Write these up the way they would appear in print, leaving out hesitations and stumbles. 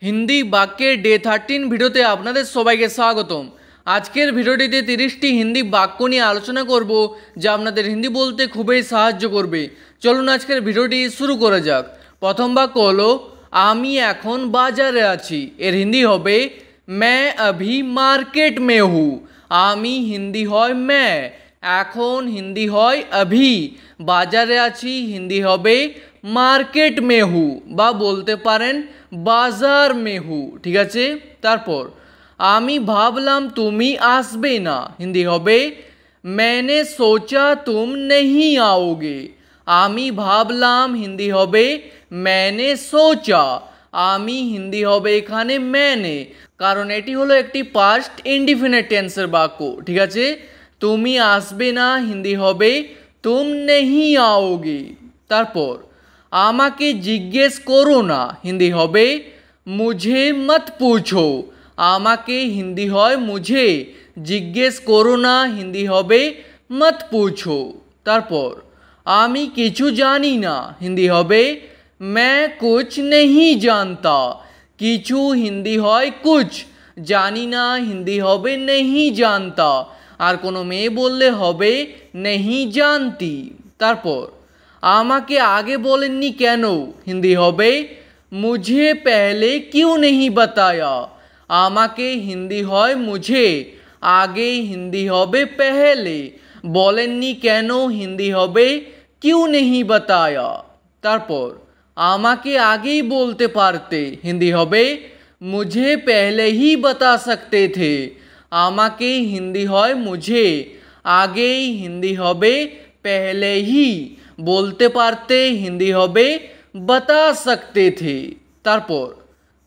हिंदी वाक्य डे 13 ভিডিওতে আপনাদের সবাইকে স্বাগতম। আজকের ভিডিওটিতে 30টি হিন্দি বাক্য নিয়ে আলোচনা করব যা আপনাদের হিন্দি বলতে খুবই সাহায্য করবে। চলুন আজকের ভিডিওটি শুরু করা যাক। প্রথম বাক্য হলো আমি এখন বাজারে আছি। এর হিন্দি হবে मैं अभी मार्केट में हूँ। আমি হিন্দি হয় मैं, এখন হিন্দি হয় अभी, বাজারে আছি হিন্দি হবে মার্কেট মে হু বা বলতে পারেন বাজার মে হু। ঠিক আছে, তারপর আমি ভাবলাম তুমি আসবে না হিন্দি হবে मैंने सोचा तुम नहीं आओगे। আমি ভাবলাম হিন্দি হবে मैंने सोचा, আমি হিন্দি হবে এখানে मैंने, কারণ এটি হলো একটি পাস্ট ইনডিফিনিট টেন্সের বাক্য। ঠিক আছে, তুমি আসবে না হিন্দি হবে तुम नहीं आओगे। তারপর আমাকে জিজ্ঞেস করো না হিন্দি হবে मुझे मत पूछो। আমাকে হিন্দি হয় मुझे, জিজ্ঞেস করো না হিন্দি হবে मत पूछो। তারপর আমি কিছু জানি না হিন্দি হবে मैं कुछ नहीं जानता। কিছু হিন্দি হয় कुछ, জানি না হিন্দি হবে नहीं जानता, আর কোনো মেয়ে বললে হবে नहीं जानती। তারপর আমাকে আগে বলেননি কেন হিন্দি হবে मुझे पहले क्यों नहीं बताया। আমাকে হিন্দি হয় मुझे, আগে হিন্দি হবে पहले, বলেননি কেন হিন্দি হবে क्यों नहीं बताया। তারপর আমাকে আগেই বলতে পারতে হিন্দি হবে मुझे पहले ही बता सकते थे। আমাকে হিন্দি হয় मुझे, আগেই হিন্দি হবে पहले ही, বলতে পারতে হিন্দি হবে बता सकते थे। তারপর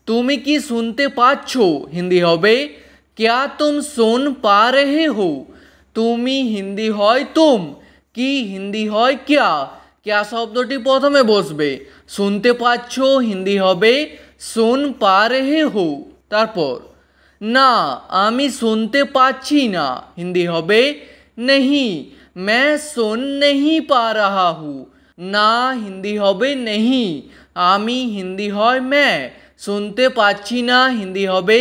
তুমি কি শুনতে পাচ্ছ হিন্দি হবে क्या तुम सुन पा रहे हो। তুমি হিন্দি হয় तुम, কি হিন্দি হয় क्या, क्या শব্দটি প্রথমে বসবে, শুনতে পাচ্ছ হিন্দি হবে सुन पा रहे हो। তারপর না আমি শুনতে পাচ্ছি না হিন্দি হবে नहीं मैं सुन नहीं पा रहा हूँ। না হিন্দি হবে नहीं, আমি হিন্দি হয় मैं, শুনতে পাচ্ছি না হিন্দি হবে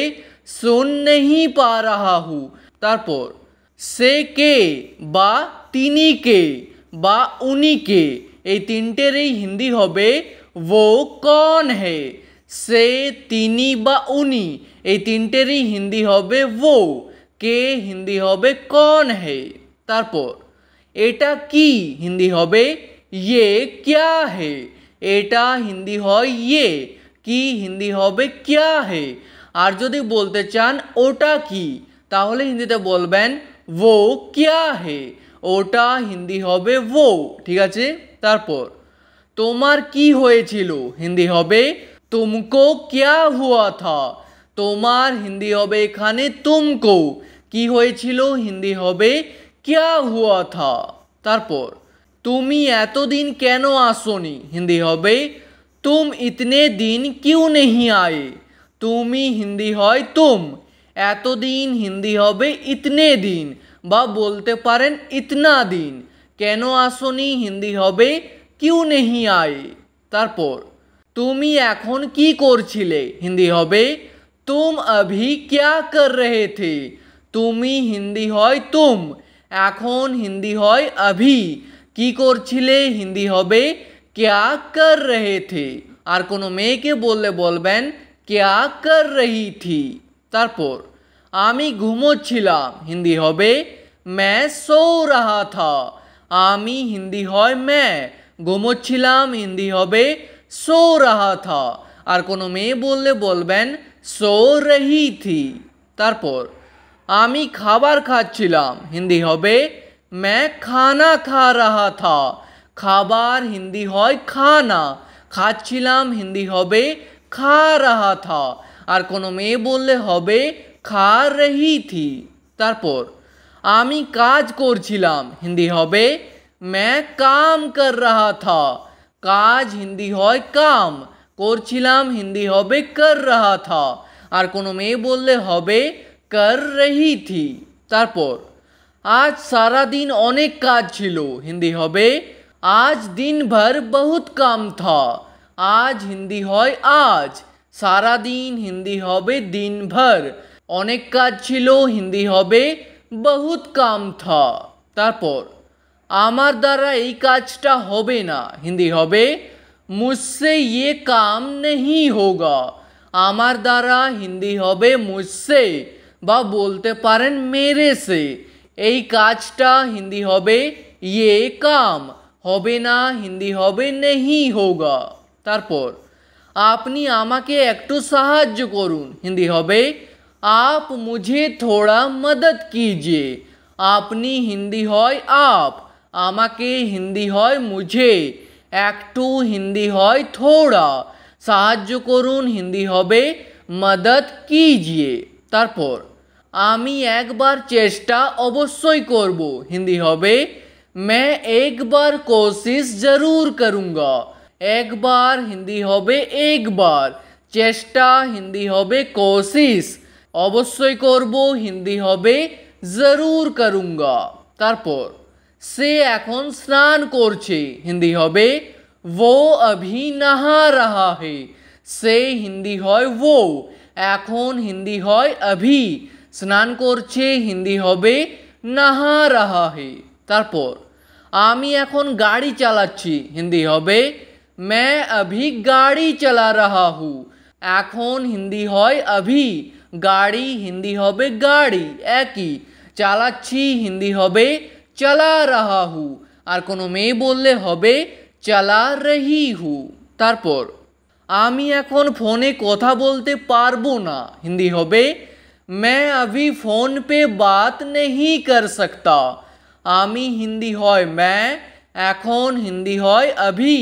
सुन नहीं पा रहा हूँ। তারপর সে কে বা তিনি কে বা উনি কে, এই তিনটেরই হিন্দি হবে वो कौन है। সে তিনি বা উনি এই তিনটেরই হিন্দি হবে वो, কে হিন্দি হবে कौन है। তারপর এটা কি হিন্দি হবে ये क्या है। এটা হিন্দি হয় ये, কি হিন্দি হবে क्या है। আর যদি বলতে চান ওটা কি তাহলে হিন্দিতে বলবেন वो क्या है, ওটা হিন্দি হবে वो। ঠিক আছে, তারপর তোমার কি হয়েছিল হিন্দি হবে तुमको क्या हुआ था। তোমার হিন্দি হবে এখানে तुमको, কি হয়েছিল হিন্দি হবে क्या हुआ था। তারপর তুমি এতদিন কেন আসোনি হিন্দি হবে तुम इतने दिन क्यों नहीं आए। তুমি হিন্দি হয় तुम, এতদিন হিন্দি হবে इतने दिन বা বলতে পারেন इतना दिन, কেন আসোনি হিন্দি হবে क्यों नहीं आए। তারপর তুমি এখন কি করছিলে হিন্দি হবে तुम अभी क्या कर रहे थे। তুমি হিন্দি হয় तुम, এখন হিন্দি হয় अभी, কি করছিলে হিন্দি হবে क्या कर रहे थे, আর কোনো মেয়েকে বললে বলবেন क्या कर रही थी। তারপর আমি ঘুমোচ্ছিলাম হিন্দি হবে मैं सो रहा था। আমি হিন্দি হয় मैं, ঘুমোচ্ছিলাম হিন্দি হবে सो रहा था, আর কোনো মেয়ে বললে বলবেন सो रही थी। তারপর আমি খাবার খাচ্ছিলাম হিন্দি হবে मैं खाना खा रहा था। খাবার হিন্দি হয় খানা, খাচ্ছিলাম হিন্দি হবে खा रहा था, আর কোনো মেয়ে বললে হবে खा रही थी। তারপর আমি কাজ করছিলাম হিন্দি হবে मैं काम कर रहा था। কাজ হিন্দি হয় काम, করছিলাম হিন্দি হবে कर रहा था, আর কোনো মেয়ে বললে হবে कर रही थी। তারপর আজ সারা দিন অনেক কাজ ছিল হিন্দি হবে आज दिन भर बहुत काम था। আজ হিন্দি হয় आज, सारा दिन हिंदी होबे दिन भर। अनेक काज छिलो हिंदी होबे बहुत काम था। तारपर आमार द्वारा এই কাজটা হবে না हिंदी होबे मुझसे ये काम नहीं होगा। आमार द्वारा हिंदी होबे मुझसे বা বলতে পারেন मेरे से। এই কাজটা हिंदी होबे ये काम होबे ना हिंदी होबे नहीं होगा। तारपर আপনি আমাকে একটু সাহায্য করুন हिंदी होबे आप मुझे थोड़ा मदद कीजिए। আপনি हिंदी হয় आप, আমাকে हिंदी হয় मुझे, একটু हिंदी হয় थोड़ा, সাহায্য করুন हिंदी হবে मदद कीजिए। তারপর আমি একবার চেষ্টা অবশ্যই করব हिंदी হবে मैं एक बार कोशिश जरूर करूँगा। एक बार हिंदी होबे एक बार, चेष्टा हिंदी होबे कोशिश, अवश्य करबो हिंदी होबे जरूर करूँगा। तारपर से एखन स्नान करछे हिंदी होबे वो अभी नहा रहा है। से हिंदी হয় वो, एखन हिंदी হয় अभी, स्नान करछे हिंदी होबे नहा रहा है। तारपर आमी एखन गाड़ी चालाচ্ছি हिंदी होबे मैं अभी गाड़ी चला रहा हूँ। एखन हिंदी হয় अभी, गाड़ी हिंदी होबे गाड़ी एक ही, चालाচ্ছি हिंदी होबे चला रहा हूँ, और कोनो मेये बोलले होबे चला रही हूँ। तारपर आमी एखन फोने कथा बोलते पारबो ना हिंदी होबे मैं अभी फोन पे बात नहीं कर सकता। आमी हिंदी হয় मैं, एखन हिंदी হয় अभी,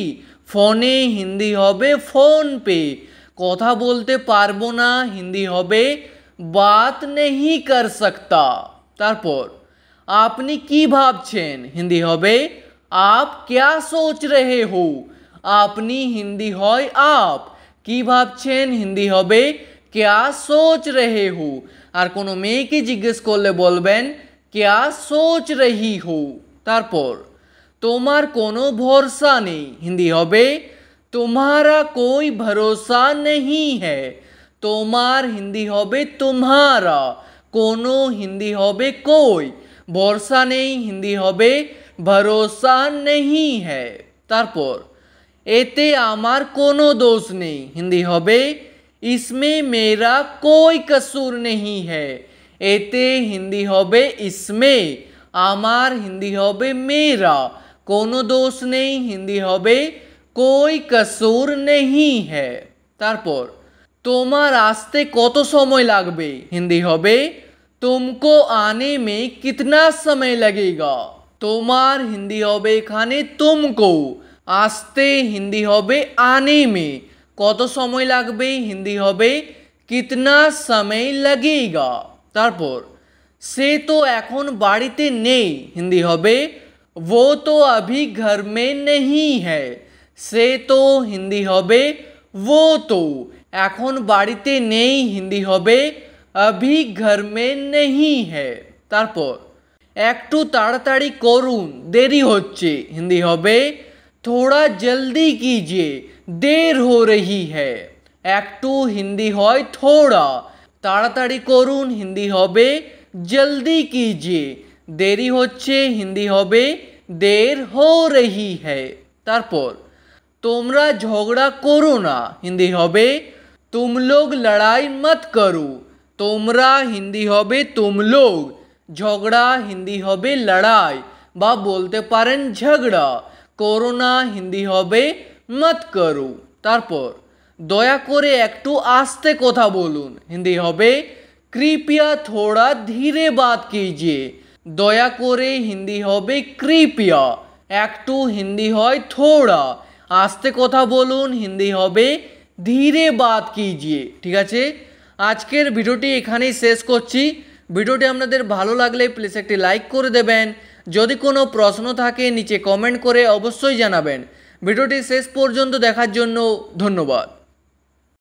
फोने हिंदी होबे फोन पे, कथा बोलते पारबो ना हिंदी होबे बात नहीं कर सकता। तारपर आपनी की भाबछेन हिंदी होबे आप क्या सोच रहे हो। आपनी हिंदी হয় आप, की भाबछेन हिंदी होबे क्या सोच रहे हो, और कोनो मेयेके जिज्ञेस करले बोलबेन क्या सोच रही हो। तारपर तोमार कोनो भरोसा नहीं हिंदी होबे तुम्हारा कोई भरोसा नहीं है। तोमार हिंदी होबे तुम्हारा, कोनो हिंदी होबे कोई, भरोसा नहीं हिंदी होबे भरोसा नहीं है। तारपर एते आमार कोनो दोष नहीं हिंदी होबे इसमें मेरा कोई कसूर नहीं है। एते हिंदी होबे इसमें, आमार हिंदी होबे मेरा, कोनो दोष नहीं हिंदी होबे कोई कसूर नहीं है। तारपर तोमार आसते कत समय लागबे हिंदी होबे तुमको आने में कितना समय लगेगा। तोमार हिंदी होबे एखाने तुमको, आसते हिंदी होबे आने में, कत समय लागबे हिंदी होबे कितना समय लगेगा। तारपर से तो एखन बाड़ीते नेই हिंदी होबे वो तो अभी घर में नहीं है। से तो हिंदी होबे वो तो, एखन बाड़ीते नेই हिंदी होबे अभी घर में नहीं है। तारपर একটু তাড়াতাড়ি করুন देरी होच्छे हिंदी होबे थोड़ा जल्दी कीजिए देर हो रही है। একটু हिंदी হয় थोड़ा, তাড়াতাড়ি করুন हिंदी होबे जल्दी कीजिए, देरी होच्छे हिंदी होबे देर हो रही है। तारपर তোমরা ঝগড়া করো না हिंदी होबे तुम लोग लड़ाई मत करो। তোমরা हिंदी होबे तुम लोग, झगड़ा हिंदी होबे लड़ाई बा बोलते पारेन झगड़ा, करो ना हिंदी होबे मत करो। तारपर दया करे एकटू आस्ते कथा बोलून हिंदी होबे कृपया थोड़ा धीरे बात कीजिए। दया करे हिंदी होबे कृपया, एकटू हिंदी হয় थोड़ा, आस्ते कथा बोलून हिंदी होबे धीरे बात कीजिए। ठीक है आजकेर भिडियोटी एखानेই शेष करছি। भिडियोटी आपनादेर भालो लागले प्लिज एकटी लाइक करे देबेन, यदि कोनो प्रश्न थाके नीचे कमेंट करे अवश्यई जानाबेन। भिडियोटी शेष पर्यन्त देखार जन्य धन्यवाद।